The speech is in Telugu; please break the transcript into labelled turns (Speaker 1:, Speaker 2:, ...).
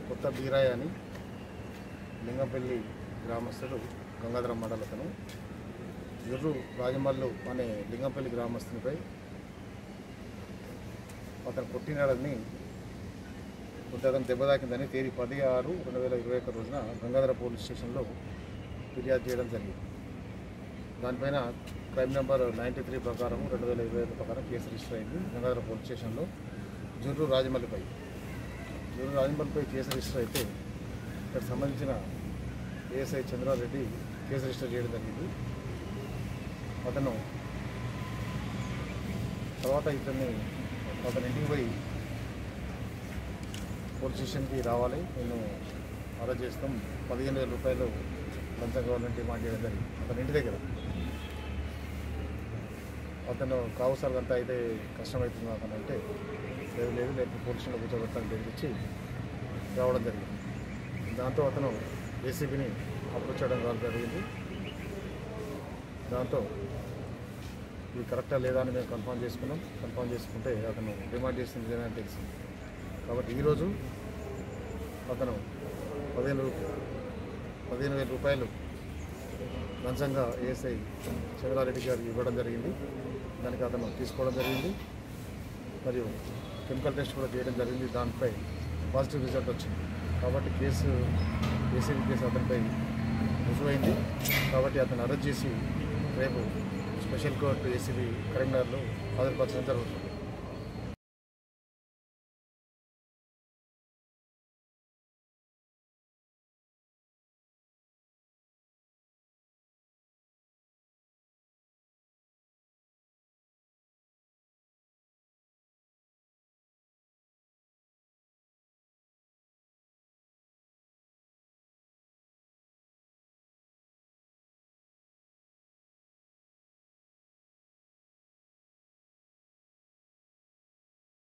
Speaker 1: కొత్త బీరాయ్ అని లింగంపల్లి గ్రామస్తుడు గంగాధర మండలతను జుర్రు రాజమల్లు అనే లింగంపల్లి గ్రామస్తునిపై అతను కొట్టినాడని అతను దెబ్బతాకిందని తేదీ 10/6/2021 రోజున గంగాధర పోలీస్ స్టేషన్లో ఫిర్యాదు చేయడం జరిగింది. దానిపైన క్రైమ్ నెంబర్ 93 ప్రకారం 2021 ప్రకారం కేసు రిజిస్టర్ అయింది. గంగాధర పోలీస్ స్టేషన్లో జుర్రు రాజమల్లిపై కేసు రిజిస్టర్ అయితే ఇక్కడ సంబంధించిన ఏఎస్ఐ చంద్రారెడ్డి కేసు రిజిస్టర్ చేయడం జరిగింది. అతను తర్వాత అతని ఇంటికి పోయి పోలీస్ స్టేషన్కి రావాలి, నేను అరెస్ట్ చేస్తాం, 15,000 రూపాయలు లంచం కావాలని డిమాండ్ చేయడం జరిగింది. అతని ఇంటి దగ్గర అతను కావుసార్ అంతా అయితే కష్టమవుతుంది అతను అంటే లేదు లేకపోతే పోలీస్ స్టేషన్లో కూర్చోబెట్టాలని బెదిరించి రావడం జరిగింది. దాంతో అతను ఏసీబీని అప్రోచ్ చేయడం జరిగింది. దాంతో ఇది కరెక్టా లేదా అని మేము కన్ఫర్మ్ చేసుకున్నాం. కన్ఫర్మ్ చేసుకుంటే అతను డిమాండ్ చేసింది అని తెలిసింది. కాబట్టి ఈరోజు అతను 15,000 రూపాయలు లంచంగా ఏఎస్ఐ చంద్రారెడ్డి గారికి ఇవ్వడం జరిగింది. దానికి అతను తీసుకోవడం జరిగింది. మరియు కెమికల్ టెస్ట్ కూడా చేయడం జరిగింది. దానిపై పాజిటివ్ రిజల్ట్ వచ్చింది. కాబట్టి ఏసీబీ కేసు అతనిపై రుజువైంది. కాబట్టి అతను అరెస్ట్ చేసి రేపు స్పెషల్ కోర్టు ఏసీబీ కరీంనగర్లో హాజరుపరచడం జరుగుతుంది.